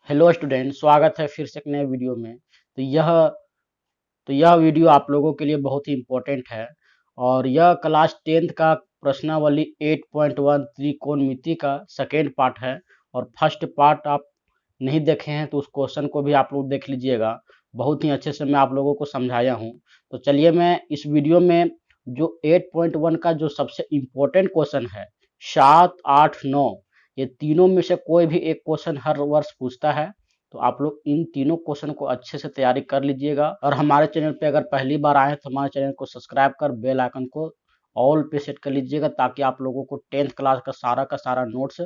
Hello student, स्वागत है फिर से एक नए वीडियो में। तो यह वीडियो आप लोगों के लिए बहुत ही इम्पोर्टेंट है और यह क्लास 10th का प्रश्नावली 8.1 त्रिकोणमिति का सेकेंड पार्ट है। और फर्स्ट पार्ट आप नहीं देखे हैं तो उस क्वेश्चन को भी आप लोग देख लीजिएगा। बहुत ही अच्छे से मैं आप लोगों को समझाया हूँ। तो चलिए मैं इस वीडियो में जो 8.1 का जो सबसे इम्पोर्टेंट क्वेश्चन है, 7, 8, 9, ये तीनों में से कोई भी एक क्वेश्चन हर वर्ष पूछता है। तो आप लोग इन तीनों क्वेश्चन को अच्छे से तैयारी कर लीजिएगा और हमारे चैनल पे अगर पहली बार आए तो हमारे चैनल को सब्सक्राइब कर बेल आइकन को ऑल पे सेट कर लीजिएगा ताकि आप लोगों को 10th क्लास का सारा नोट्स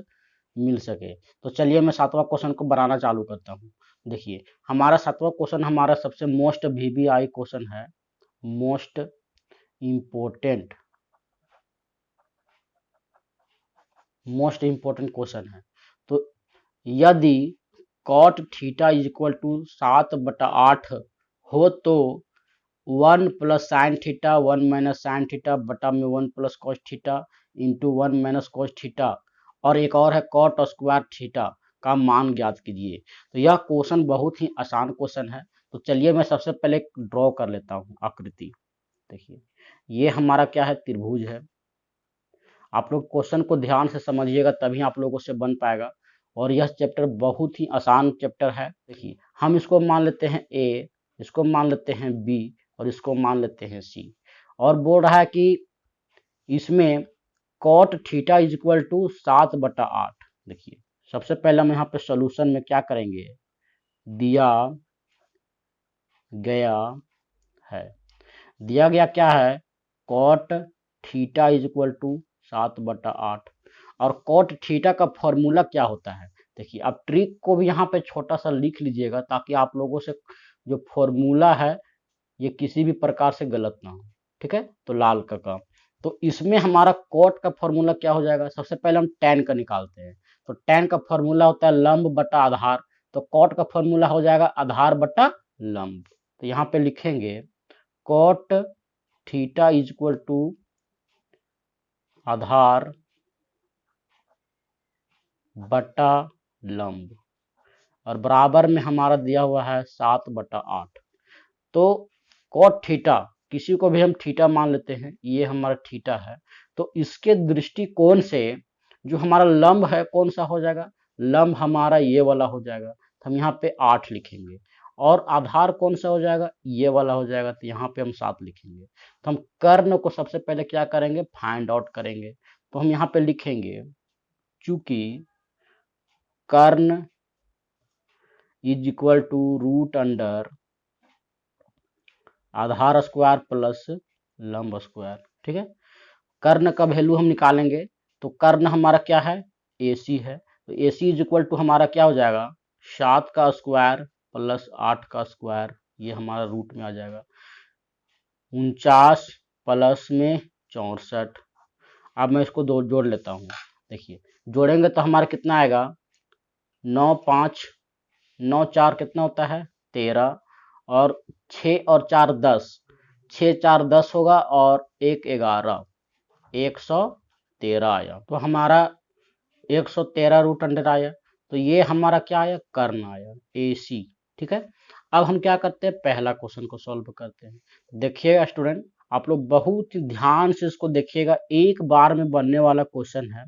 मिल सके। तो चलिए मैं सातवां क्वेश्चन को बनाना चालू करता हूँ। देखिए, हमारा सातवां क्वेश्चन हमारा सबसे मोस्ट वीवीआई क्वेश्चन है, most important most important question है। तो यदि cot theta is equal to 7/8 हो तो 1 plus sine theta 1 minus sine theta बटा में 1 plus cos theta into 1 minus cos theta और एक और है कॉट स्क्वायर थीटा का मान ज्ञात कीजिए। तो यह क्वेश्चन बहुत ही आसान क्वेश्चन है। तो चलिए मैं सबसे पहले ड्रॉ कर लेता हूँ आकृति। देखिए, ये हमारा क्या है, त्रिभुज है। आप लोग क्वेश्चन को ध्यान से समझिएगा तभी आप लोगों से बन पाएगा। और यह चैप्टर बहुत ही आसान चैप्टर है। देखिए, हम इसको मान लेते हैं ए, इसको मान लेते हैं बी और इसको मान लेते हैं सी। और बोल रहा है कि इसमें cot theta is equal to 7/8। देखिए, सबसे पहले हम यहाँ पे सोल्यूशन में क्या करेंगे, दिया गया है, दिया गया क्या है, cot theta is equal to 7/8। और कॉट थीटा का फॉर्मूला क्या होता है, देखिए आप ट्रिक को भी यहाँ पे छोटा सा लिख लीजिएगा ताकि आप लोगों से जो फॉर्मूला है ये किसी भी प्रकार से गलत ना हो। ठीक है, तो लाल का काम। तो इसमें हमारा कॉट का फॉर्मूला क्या हो जाएगा, सबसे पहले हम tan का निकालते हैं। तो tan का फॉर्मूला होता है लंब बटा आधार। तो कॉट का फॉर्मूला हो जाएगा आधार बटा लंब। तो यहाँ पे लिखेंगे cot theta is equal to आधार बटा लंब और बराबर में हमारा दिया हुआ है 7/8। तो कॉट थीटा, किसी को भी हम थीटा मान लेते हैं, ये हमारा थीटा है। तो इसके दृष्टिकोण से जो हमारा लंब है कौन सा हो जाएगा, लंब हमारा ये वाला हो जाएगा। तो हम यहाँ पे 8 लिखेंगे। और आधार कौन सा हो जाएगा, ये वाला हो जाएगा। तो यहाँ पे हम 7 लिखेंगे। तो हम कर्ण को सबसे पहले क्या करेंगे, फाइंड आउट करेंगे। तो हम यहाँ पे लिखेंगे चूंकि कर्ण is equal to root under आधार स्क्वायर प्लस लंब स्क्वायर। ठीक है, कर्ण का वैल्यू हम निकालेंगे। तो कर्ण हमारा क्या है, AC है। तो AC इज इक्वल टू हमारा क्या हो जाएगा, 7 का स्क्वायर प्लस 8 का स्क्वायर, ये हमारा रूट में आ जाएगा 49 प्लस में 64। अब मैं इसको दो जोड़ लेता हूँ। देखिए, जोड़ेंगे तो हमारा कितना आएगा, 9 5 9 4 कितना होता है 13 और 6 और 4 10, 6 4 10 होगा और 1 11, 113 आया। तो हमारा 113 रूट अंडर आया। तो ये हमारा क्या आया, कर्ण आया, AC। ठीक है, अब हम क्या करते हैं, पहला क्वेश्चन को सॉल्व करते हैं। देखिएगा स्टूडेंट, आप लोग बहुत ही ध्यान से इसको देखिएगा, एक बार में बनने वाला क्वेश्चन है।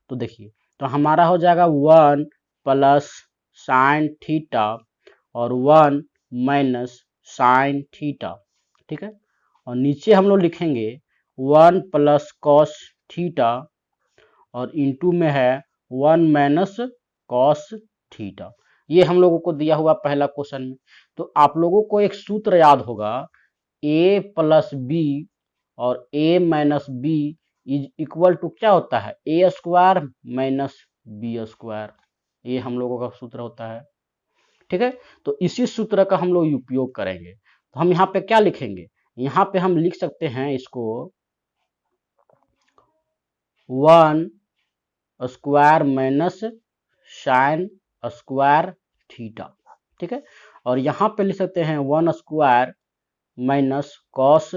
तो देखिए, तो हमारा हो जाएगा 1 प्लस साइन थीटा और 1 माइनस साइन थीटा। ठीक है, और नीचे हम लोग लिखेंगे 1 प्लस कॉस थीटा और इंटू में है 1 माइनस कॉस थीटा। ये हम लोगों को दिया हुआ पहला क्वेश्चन में। तो आप लोगों को एक सूत्र याद होगा, a प्लस बी और a minus B is equal to क्या होता है, A square minus B square. ये हम लोगों का सूत्र होता है। ठीक है, तो इसी सूत्र का हम लोग उपयोग करेंगे। तो हम यहाँ पे क्या लिखेंगे, यहाँ पे हम लिख सकते हैं इसको 1 square minus sine square theta. ठीक है, और यहाँ पे लिख सकते हैं 1 square minus cos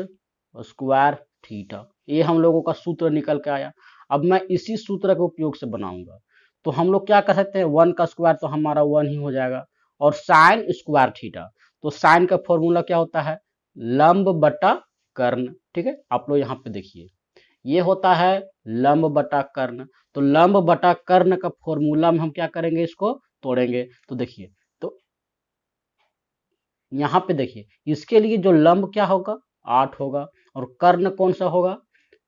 square theta. ये हम लोगों का सूत्र निकल के आया। अब मैं इसी सूत्र के उपयोग से बनाऊंगा। तो हम लोग क्या कर सकते हैं, 1 का स्क्वायर तो हमारा 1 ही हो जाएगा। और साइन स्क्वायर थीटा, तो साइन का फॉर्मूला क्या होता है, लंब बटा कर्ण। ठीक है, आप लोग यहाँ पे देखिए, ये होता है लंब बटा कर्ण। तो लंब बटा कर्ण का फॉर्मूला में हम क्या करेंगे, इसको तोड़ेंगे। तो देखिए, तो यहाँ पे देखिए, इसके लिए जो लंब क्या होगा, 8 होगा, और कर्ण कौन सा होगा,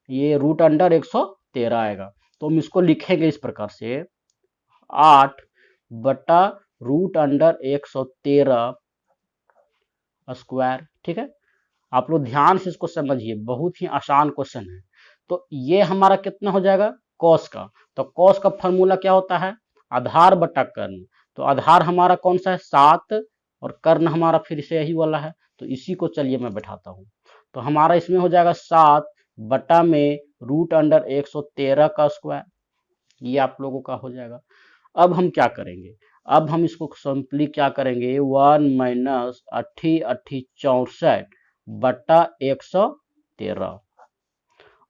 ये रूट अंडर 113 आएगा। तो हम इसको लिखेंगे इस प्रकार से, 8 बटा रूट अंडर 113 स्क्वायर। ठीक है, आप लोग ध्यान से इसको समझिए, बहुत ही आसान क्वेश्चन है। तो ये हमारा कितना हो जाएगा, कॉस का। तो कॉस का फॉर्मूला क्या होता है, आधार बटा कर्ण। तो आधार हमारा कौन सा है, 7, और कर्ण हमारा फिर से यही वाला है। तो इसी को चलिए मैं बैठाता हूँ। तो हमारा इसमें हो जाएगा 7 बटा में रूट अंडर 113 का स्क्वायर, ये आप लोगों का हो जाएगा। अब हम क्या करेंगे, अब हम इसको सिंपली क्या करेंगे, 1 माइनस 64 बटा 113,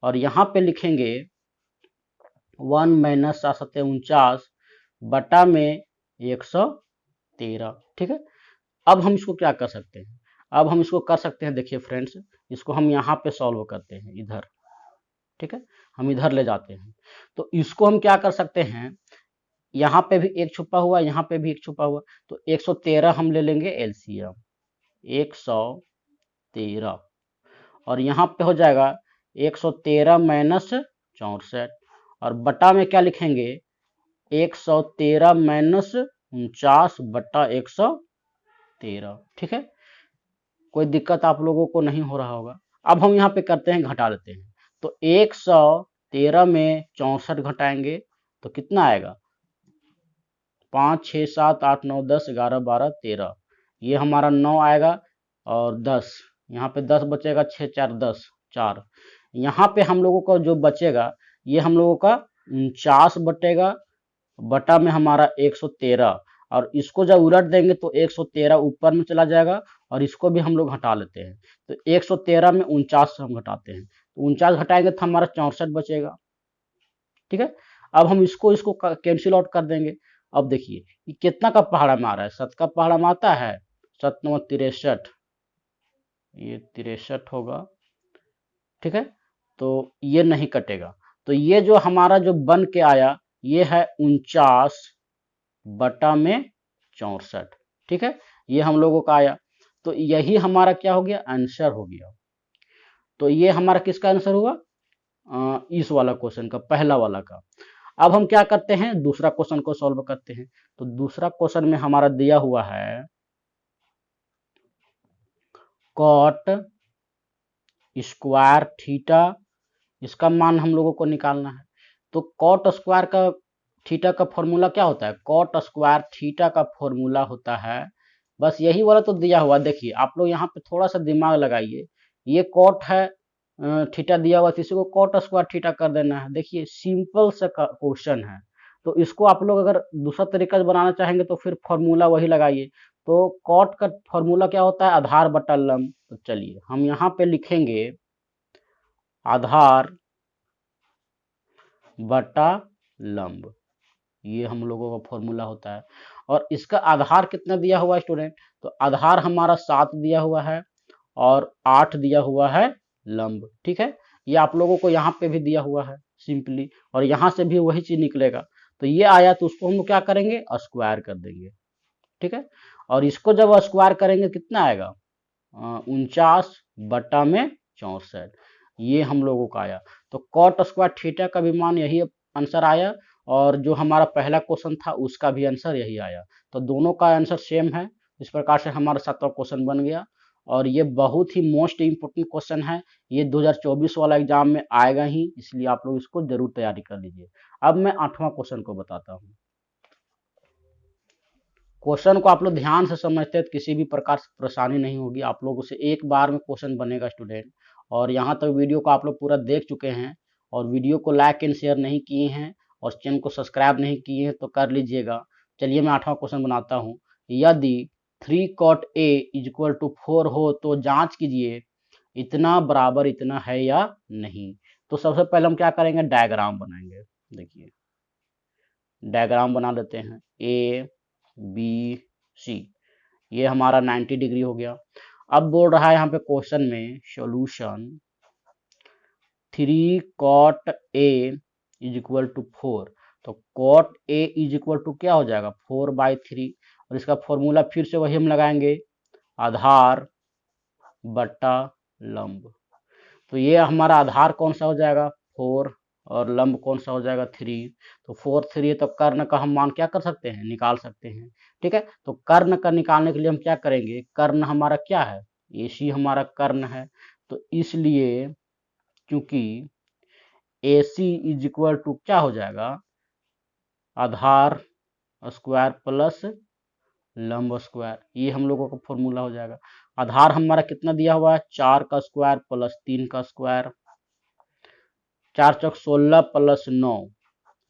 और यहाँ पे लिखेंगे 1 माइनस 749 बटा में 113। ठीक है, अब हम इसको क्या कर सकते हैं, अब हम इसको कर सकते हैं, देखिए फ्रेंड्स, इसको हम यहाँ पे सॉल्व करते हैं इधर। ठीक है, हम इधर ले जाते हैं। तो इसको हम क्या कर सकते हैं, यहाँ पे भी एक छुपा हुआ, यहाँ पे भी एक छुपा हुआ, तो 113 हम ले लेंगे एलसीएम, 113, और यहाँ पे हो जाएगा 113 माइनस 64, और बटा में क्या लिखेंगे, 113 माइनस 49 बटा 113। ठीक है, कोई दिक्कत आप लोगों को नहीं हो रहा होगा। अब हम यहाँ पे करते हैं, घटा लेते हैं। तो 113 में 64 घटाएंगे तो कितना आएगा, 5 6 7 8 9 10 11 12 13, ये हमारा 9 आएगा, और 10, यहाँ पे 10 बचेगा, 6 4 10 4, यहाँ पे हम लोगों का जो बचेगा, ये हम लोगों का 49 बटेगा, बटा में हमारा 113, और इसको जब उलट देंगे तो 113 ऊपर में चला जाएगा, और इसको भी हम लोग हटा लेते हैं। तो 113 में 49 हम घटाते हैं, तो 49 घटाएंगे तो हमारा 64 बचेगा। ठीक है, अब हम इसको इसको कैंसिल आउट कर देंगे। अब देखिए, ये कितना का पहाड़ा में आ रहा है, 7 का पहाड़ा में आता है, 7 9 63, ये 63 होगा। ठीक है, तो ये नहीं कटेगा, तो ये जो हमारा जो बन के आया, ये है 49 बटा में 64। ठीक है, ये हम लोगों का आया, तो यही हमारा क्या हो गया, आंसर हो गया। तो ये हमारा किसका आंसर हुआ, इस वाला क्वेश्चन का, पहला वाला का। अब हम क्या करते हैं, दूसरा क्वेश्चन को सॉल्व करते हैं। तो दूसरा क्वेश्चन में हमारा दिया हुआ है कॉट स्क्वायर थीटा, इसका मान हम लोगों को निकालना है। तो कॉट स्क्वायर का थीटा का फॉर्मूला क्या होता है, कॉट स्क्वायर थीटा का फॉर्मूला होता है, बस यही वाला तो दिया हुआ। देखिए आप लोग यहाँ पे थोड़ा सा दिमाग लगाइए, ये कॉट है, थीटा दिया हुआ, तो इसी को कॉट स्क्वायर थीटा कर देना है। देखिए सिंपल सा क्वेश्चन है। तो इसको आप लोग अगर दूसरा तरीका से बनाना चाहेंगे तो फिर फॉर्मूला वही लगाइए। तो कॉट का फॉर्मूला क्या होता है, आधार बटा लंब। तो चलिए हम यहाँ पे लिखेंगे आधार बटा लंब, ये हम लोगों का फॉर्मूला होता है। और इसका आधार कितना दिया हुआ है स्टूडेंट, तो आधार हमारा 7 दिया हुआ है, और 8 दिया हुआ है लंब। ठीक है, ये आप लोगों को यहाँ पे भी दिया हुआ है सिंपली, और यहाँ से भी वही चीज निकलेगा। तो ये आया, तो उसको हम क्या करेंगे, स्क्वायर कर देंगे। ठीक है, और इसको जब स्क्वायर करेंगे कितना आएगा, 49 बटा में 64, ये हम लोगों का आया। तो कॉट स्क्वायर थीटा का भी मान यही आंसर आया, और जो हमारा पहला क्वेश्चन था उसका भी आंसर यही आया। तो दोनों का आंसर सेम है। इस प्रकार से हमारा 7वां क्वेश्चन बन गया, और ये बहुत ही मोस्ट इम्पोर्टेंट क्वेश्चन है। ये 2024 वाला एग्जाम में आएगा ही, इसलिए आप लोग इसको जरूर तैयारी कर लीजिए। अब मैं 8वां क्वेश्चन को बताता हूँ। क्वेश्चन को आप लोग ध्यान से समझते हैं तो किसी भी प्रकार से परेशानी नहीं होगी, आप लोगों से एक बार में क्वेश्चन बनेगा स्टूडेंट। और यहाँ तक वीडियो को आप लोग पूरा देख चुके हैं, और वीडियो को लाइक एंड शेयर नहीं किए हैं, और चैनल को सब्सक्राइब नहीं किए हैं तो कर लीजिएगा। चलिए मैं 8वां क्वेश्चन बनाता हूँ। यदि 3 cot A इक्वल टू 4 हो तो जांच कीजिए इतना बराबर इतना है या नहीं। तो सबसे पहले हम क्या करेंगे, डायग्राम बनाएंगे। देखिए डायग्राम बना लेते हैं, ए बी सी, ये हमारा 90 डिग्री हो गया। अब बोल रहा है यहाँ पे क्वेश्चन में solution 3 cot A is equal to 4, तो cot A is equal to क्या हो जाएगा 4/3, और इसका फॉर्मूला फिर से वही हम लगाएंगे, आधार बटा लंब। तो ये हमारा आधार कौन सा हो जाएगा 4 और लंब कौन सा हो जाएगा 3, तो 4 3, तो कर्ण का हम मान क्या कर सकते हैं, निकाल सकते हैं। ठीक है, तो कर्ण का निकालने के लिए हम क्या करेंगे, कर्ण हमारा क्या है, AC हमारा कर्ण है, तो इसलिए क्योंकि AC इज इक्वल टू क्या हो जाएगा, आधार स्क्वायर प्लस लंब स्क्वायर, ये हम लोगों का फॉर्मूला हो जाएगा। आधार हमारा कितना दिया हुआ है 4 का स्क्वायर प्लस 3 का स्क्वायर, 4 चौक 16 प्लस 9,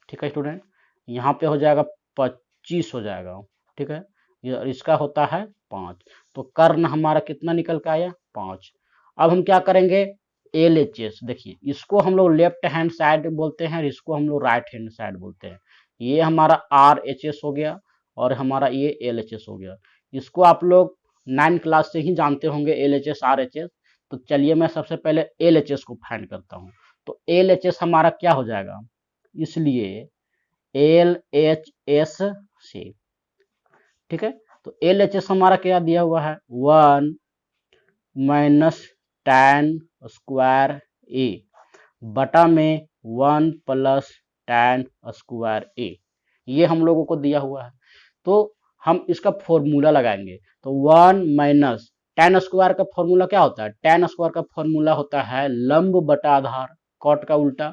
ठीक है स्टूडेंट, यहाँ पे हो जाएगा 25 हो जाएगा। ठीक है, ये इसका होता है 5, तो कर्ण हमारा कितना निकल के आया 5। अब हम क्या करेंगे, LHS, देखिए इसको हम लोग लेफ्ट हैंड साइड बोलते हैं, इसको हम लोग राइट हैंड साइड बोलते हैं। ये हमारा RHS हो गया और हमारा ये LHS हो गया। इसको आप लोग 9 क्लास से ही जानते होंगे LHS RHS। तो चलिए मैं सबसे पहले LHS को फाइंड करता हूँ। तो LHS हमारा क्या हो जाएगा, इसलिए LHS से, ठीक है, तो LHS हमारा क्या दिया हुआ है 1 माइनस tan स्क्वायर A बटा में 1 प्लस tan स्क्वायर A, ये हम लोगों को दिया हुआ है। तो हम इसका फॉर्मूला लगाएंगे, तो 1 माइनस tan स्क्वायर का फॉर्मूला क्या होता है, tan स्क्वायर का फॉर्मूला होता है लंब बटा आधार, कॉट का उल्टा,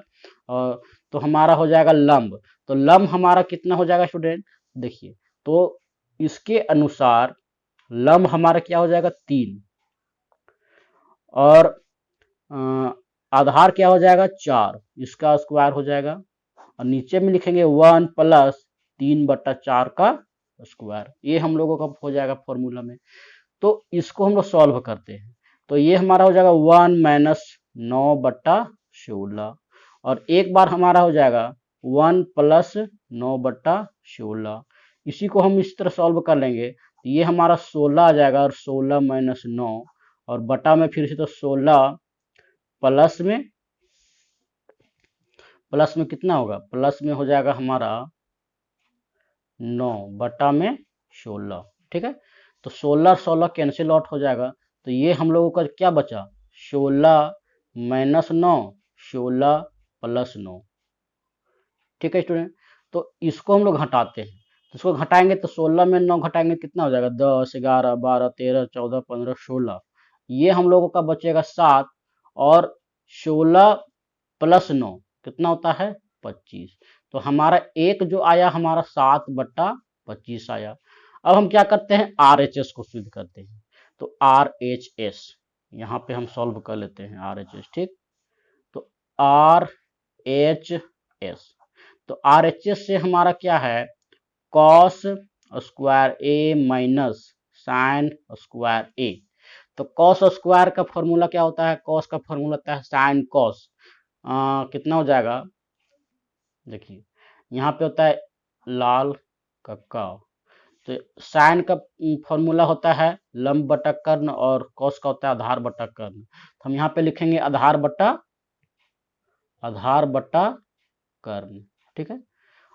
और तो हमारा हो जाएगा लंब। तो लंब हमारा कितना हो जाएगा स्टूडेंट, देखिए तो इसके अनुसार लंब हमारा क्या हो जाएगा 3, और आधार क्या हो जाएगा 4, इसका स्क्वायर हो जाएगा, और नीचे में लिखेंगे 1 प्लस 3/4 का स्क्वायर, ये हम लोगों का हो जाएगा फॉर्मूला में। तो इसको हम लोग सॉल्व करते हैं, तो ये हमारा हो जाएगा 1 माइनस 9/16, और एक बार हमारा हो जाएगा 1 प्लस 9/16, इसी को हम इस तरह सॉल्व कर लेंगे, तो ये हमारा 16 आ जाएगा, और 16 माइनस 9, और बटा में फिर से तो 16 प्लस में कितना होगा, प्लस में हो जाएगा हमारा 9 बटा में 16। ठीक है, तो 16 कैंसिल आउट हो जाएगा, तो ये हम लोगों का क्या बचा 16 माइनस 9, 16 प्लस 9। ठीक है स्टूडेंट, तो इसको हम लोग घटाते हैं, तो इसको घटाएंगे तो 16 में 9 घटाएंगे कितना हो जाएगा 10 11 12 13 14 15 16, ये हम लोगों का बचेगा 7, और 16 प्लस 9 कितना होता है 25, तो हमारा एक जो आया हमारा 7/25 आया। अब हम क्या करते हैं RHS को सिद्ध करते हैं, तो RHS यहाँ पे हम सॉल्व कर लेते हैं RHS। ठीक, तो RHS, तो RHS से हमारा क्या है cos square A minus sine square A, तो कॉस स्क्वायर का फॉर्मूला क्या होता है, कॉस का फॉर्मूला होता है साइन कॉस, कितना हो जाएगा, देखिए यहाँ पे होता है लाल कक्का, तो साइन का फॉर्मूला होता है लंब बटा कर्ण, और कॉस का होता है आधार बटा कर्ण, तो हम यहाँ पे लिखेंगे आधार बटा कर्ण। ठीक है,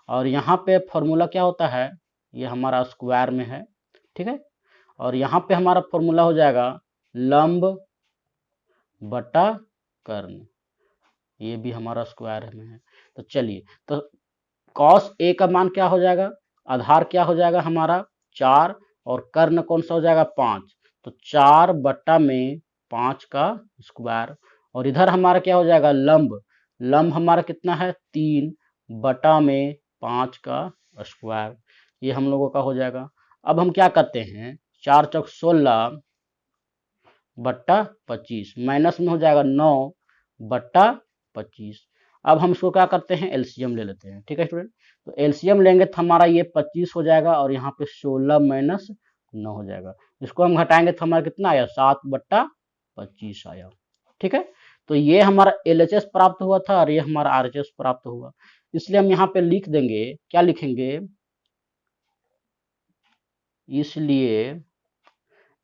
और यहाँ पे फॉर्मूला क्या होता है, ये हमारा स्क्वायर में है। ठीक है, और यहाँ पे हमारा फॉर्मूला हो जाएगा लंब बटा कर्ण, ये भी हमारा स्क्वायर में है। तो चलिए, तो कॉस A का मान क्या हो जाएगा, आधार क्या हो जाएगा हमारा 4, और कर्ण कौन सा हो जाएगा 5, तो 4 बटा में 5 का स्क्वायर, और इधर हमारा क्या हो जाएगा लंब, लंब हमारा कितना है 3 बटा में 5 का स्क्वायर, ये हम लोगों का हो जाएगा। अब हम क्या करते हैं 4 चौक 16 बट्टा 25, माइनस में हो जाएगा 9 बट्टा 25। अब हम इसको क्या करते हैं एलसीएम ले लेते हैं। ठीक है स्टूडेंट, तो एलसीएम लेंगे तो हमारा ये 25 हो जाएगा, और यहाँ पे 16 माइनस 9 हो जाएगा, इसको हम घटाएंगे तो हमारा कितना आया 7/25 आया। ठीक है, तो ये हमारा LHS प्राप्त हुआ था, और ये हमारा RHS प्राप्त हुआ। इसलिए हम यहाँ पे लिख देंगे, क्या लिखेंगे, इसलिए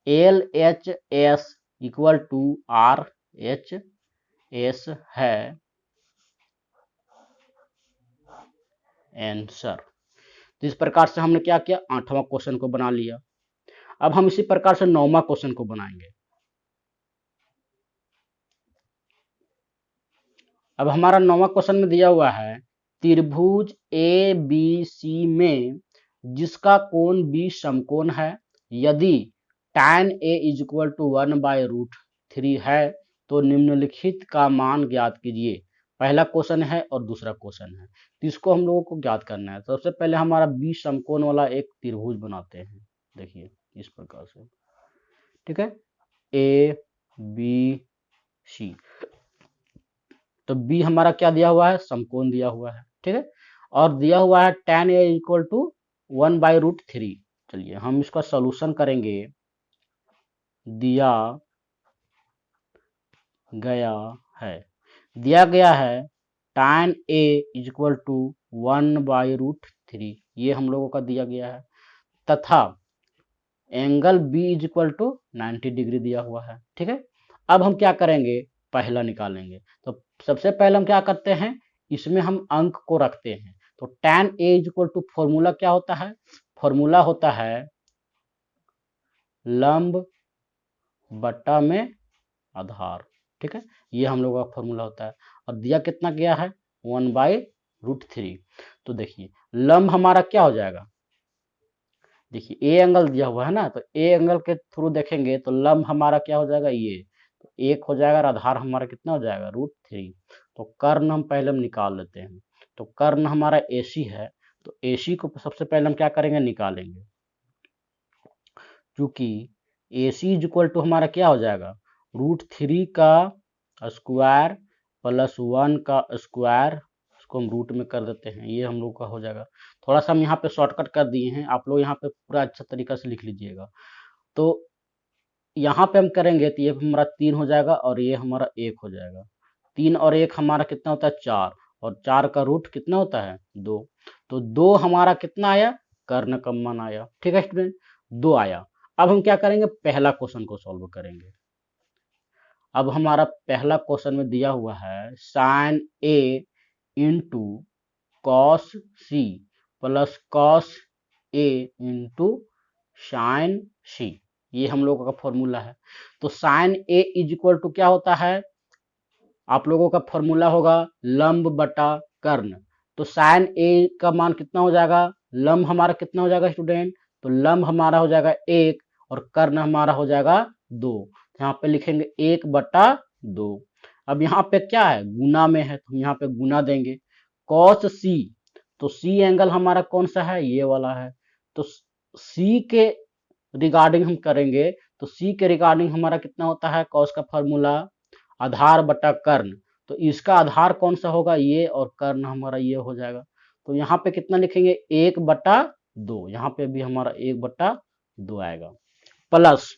L H S equal to R H S है आंसर। तो इस प्रकार से हमने क्या किया, 8वां क्वेश्चन को बना लिया। अब हम इसी प्रकार से 9वां क्वेश्चन को बनाएंगे। अब हमारा 9वां क्वेश्चन में दिया हुआ है त्रिभुज ए बी सी में जिसका कोण बी समकोण है, यदि tan a is equal to 1/√3 है तो निम्नलिखित का मान ज्ञात कीजिए। पहला क्वेश्चन है और दूसरा क्वेश्चन है, तो इसको हम लोगों को ज्ञात करना है। सबसे पहले हमारा बी समकोण वाला एक त्रिभुज बनाते हैं, देखिए इस प्रकार से, ठीक है, ए बी सी। तो बी हमारा क्या दिया हुआ है, समकोण दिया हुआ है, ठीक है, और दिया हुआ है tan a इक्वल टू 1/√3। चलिए हम इसका सॉल्यूशन करेंगे। दिया गया है tan a इक्वल टू 1/√3, ये हम लोगों का दिया गया है, तथा angle B is equal to 90 degree दिया हुआ है, ठीक है। अब हम क्या करेंगे, पहला निकालेंगे। तो सबसे पहले हम क्या करते हैं, इसमें हम अंक को रखते हैं। तो tan a is equal to, formula क्या होता है, फॉर्मूला होता है लंब बट्टा में आधार, ठीक है, ये हम लोगों का फॉर्मूला होता है। और दिया कितना गया है, 1/√3। तो देखिए लंब हमारा क्या हो जाएगा, देखिए ए एंगल दिया हुआ है ना, तो ए एंगल के थ्रू देखेंगे तो लंब हमारा क्या हो जाएगा, ये तो 1 हो जाएगा और आधार हमारा कितना हो जाएगा, √3। तो कर्ण हम पहले हम निकाल लेते हैं। तो कर्ण हमारा AC है, तो AC को सबसे पहले हम क्या करेंगे, निकालेंगे। क्योंकि AC इज इक्वल टू हमारा क्या हो जाएगा, √3 का स्क्वायर प्लस 1 का स्क्वायर, इसको हम रूट में कर देते हैं, ये हम लोग का हो जाएगा। थोड़ा सा हम यहाँ पे शॉर्टकट कर दिए हैं, आप लोग यहाँ पे पूरा अच्छा तरीका से लिख लीजिएगा। तो यहाँ पे हम करेंगे तो ये हमारा 3 हो जाएगा और ये हमारा 1 हो जाएगा। 3 और 1 हमारा कितना होता है, 4, और 4 का रूट कितना होता है, 2। तो 2 हमारा कितना आया, कर्ण का मान आया, ठीक है स्टूडेंट, 2 आया। अब हम क्या करेंगे, पहला क्वेश्चन को सॉल्व करेंगे। अब हमारा पहला क्वेश्चन में दिया हुआ है sin A into cos C plus cos A into sine C, ये हम लोगों का फॉर्मूला है। तो sin A is equal to क्या होता है, आप लोगों का फॉर्मूला होगा लंब बटा कर्ण। तो sin A का मान कितना हो जाएगा, लंब हमारा कितना हो जाएगा स्टूडेंट, तो लंब हमारा हो जाएगा 1 और कर्ण हमारा हो जाएगा 2। यहाँ पे लिखेंगे 1/2। अब यहाँ पे क्या है, गुना में है, तो यहाँ पे गुना देंगे। cos C, तो C एंगल हमारा कौन सा है, ये वाला है। तो C के रिगार्डिंग हम करेंगे, तो C के रिगार्डिंग हमारा कितना होता है, cos का फॉर्मूला आधार बटा कर्ण। तो इसका आधार कौन सा होगा, ये, और कर्ण हमारा ये हो जाएगा। तो यहाँ पे कितना लिखेंगे, 1/2, यहाँ पे भी हमारा 1/2 आएगा, प्लस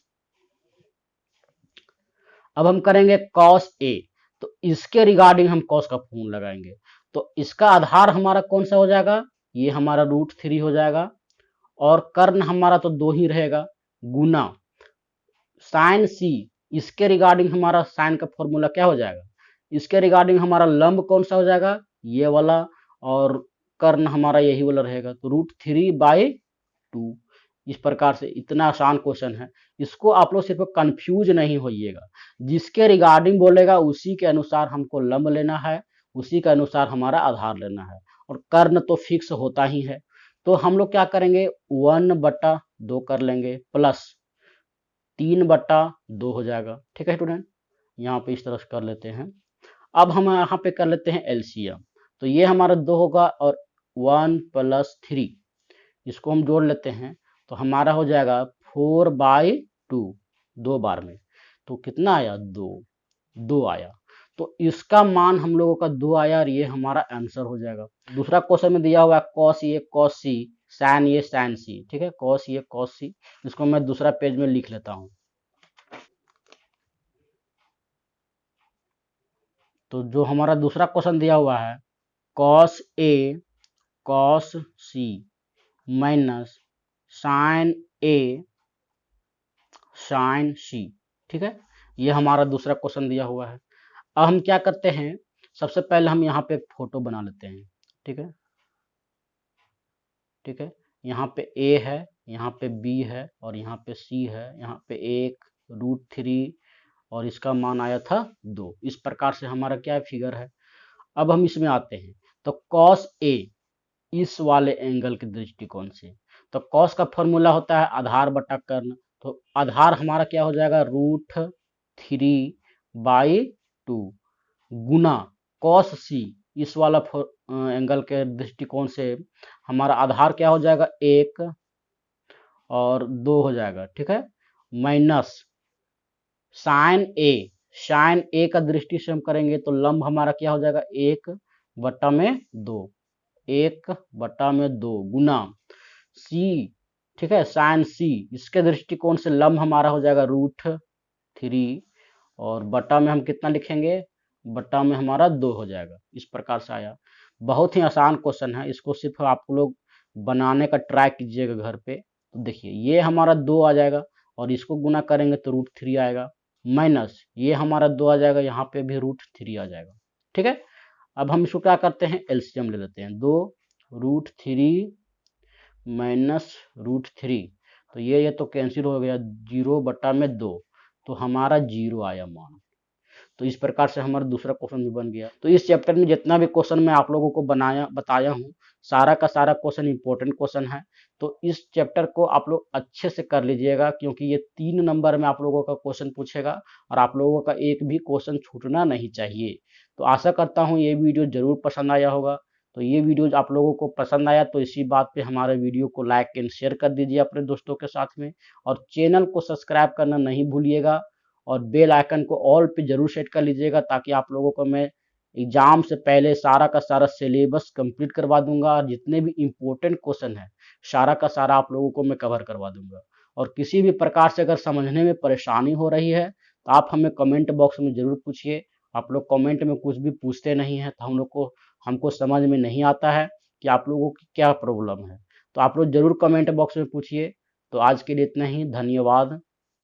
अब हम करेंगे cos A, तो इसके रिगार्डिंग हम cos का फॉर्मूला लगाएंगे। तो इसका आधार हमारा कौन सा हो जाएगा, ये हमारा √3 हो जाएगा, और कर्ण हमारा तो 2 ही रहेगा, गुना साइन C, इसके रिगार्डिंग हमारा साइन का फॉर्मूला क्या हो जाएगा, इसके रिगार्डिंग हमारा लंब कौन सा हो जाएगा, ये वाला, और कर्ण हमारा यही वाला रहेगा, तो √3/2। इस प्रकार से, इतना आसान क्वेश्चन है, इसको आप लोग सिर्फ कंफ्यूज नहीं होइएगा। जिसके रिगार्डिंग बोलेगा उसी के अनुसार हमको लंब लेना है, उसी के अनुसार हमारा आधार लेना है, और कर्ण तो फिक्स होता ही है। तो हम लोग क्या करेंगे, 1/2 कर लेंगे, प्लस 3/2 हो जाएगा, ठीक है स्टूडेंट, यहाँ पे इस तरह से कर लेते हैं। अब हम यहाँ पे कर लेते हैं एलसीएम, तो ये हमारा 2 होगा और 1 + 3, इसको हम जोड़ लेते हैं, तो हमारा हो जाएगा 4/2, 2 बार में, तो कितना आया, 2 आया। तो इसका मान हम लोगों का 2 आया और ये हमारा आंसर हो जाएगा। दूसरा क्वेश्चन में दिया हुआ है cos A cos C sin A sin C, ठीक है, cos A cos C, इसको मैं दूसरा पेज में लिख लेता हूँ। तो जो हमारा दूसरा क्वेश्चन दिया हुआ है cos A cos C minus sign A sign सी। ठीक है, ये हमारा दूसरा क्वेश्चन दिया हुआ है। अब हम क्या करते हैं, सबसे पहले हम यहाँ पे फोटो बना लेते हैं। ठीक है, ठीक है, यहाँ पे ए है, यहाँ पे बी है और यहाँ पे सी है, यहाँ पे 1√3 और इसका मान आया था 2। इस प्रकार से हमारा क्या फिगर है। अब हम इसमें आते हैं, तो कॉस ए इस वाले एंगल के दृष्टिकोण से, तो कॉस का फॉर्मूला होता है आधार बटा कर्ण। तो आधार हमारा क्या हो जाएगा, √3/2 गुना कॉस सी इस वाला एंगल के दृष्टिकोण से हमारा आधार क्या हो जाएगा, 1 और 2 हो जाएगा। ठीक है, माइनस साइन ए का दृष्टि से हम करेंगे तो लंब हमारा क्या हो जाएगा, 1/2 1/2 गुना सी। ठीक है, साइन सी इसके दृष्टिकोण से लंब हमारा हो जाएगा √3 और बटा में हम कितना लिखेंगे, बटा में हमारा 2 हो जाएगा। इस प्रकार से आया। बहुत ही आसान क्वेश्चन है, इसको सिर्फ आप लोग बनाने का ट्राई कीजिएगा घर पे। तो देखिए ये हमारा 2 आ जाएगा और इसको गुना करेंगे तो √3 आएगा, माइनस ये हमारा 2 आ जाएगा, यहाँ पे भी √3 आ जाएगा। ठीक है, अब हम इसको क्या करते हैं, एलसीएम ले लेते हैं। 2√3 माइनस √3, तो ये तो कैंसिल हो गया, 0/2, तो हमारा 0 आया मान। तो इस प्रकार से हमारा दूसरा क्वेश्चन भी बन गया। तो इस चैप्टर में जितना भी क्वेश्चन मैं आप लोगों को बताया हूँ, सारा का सारा क्वेश्चन इंपॉर्टेंट क्वेश्चन है। तो इस चैप्टर को आप लोग अच्छे से कर लीजिएगा, क्योंकि ये 3 नंबर में आप लोगों का क्वेश्चन पूछेगा और आप लोगों का एक भी क्वेश्चन छूटना नहीं चाहिए। तो आशा करता हूँ ये वीडियो जरूर पसंद आया होगा। तो ये वीडियो आप लोगों को पसंद आया तो इसी बात पे हमारे वीडियो को लाइक एंड शेयर कर दीजिए अपने दोस्तों के साथ में, और चैनल को सब्सक्राइब करना नहीं भूलिएगा और बेल आइकन को ऑल पे जरूर सेट कर लीजिएगा, ताकि आप लोगों को मैं एग्जाम से पहले सारा का सारा सिलेबस कंप्लीट करवा दूंगा और जितने भी इम्पोर्टेंट क्वेश्चन है सारा का सारा आप लोगों को मैं कवर करवा दूंगा। और किसी भी प्रकार से अगर समझने में परेशानी हो रही है तो आप हमें कमेंट बॉक्स में जरूर पूछिए। आप लोग कमेंट में कुछ भी पूछते नहीं है तो हमको समझ में नहीं आता है कि आप लोगों की क्या प्रॉब्लम है। तो आप लोग जरूर कमेंट बॉक्स में पूछिए। तो आज के लिए इतना ही, धन्यवाद।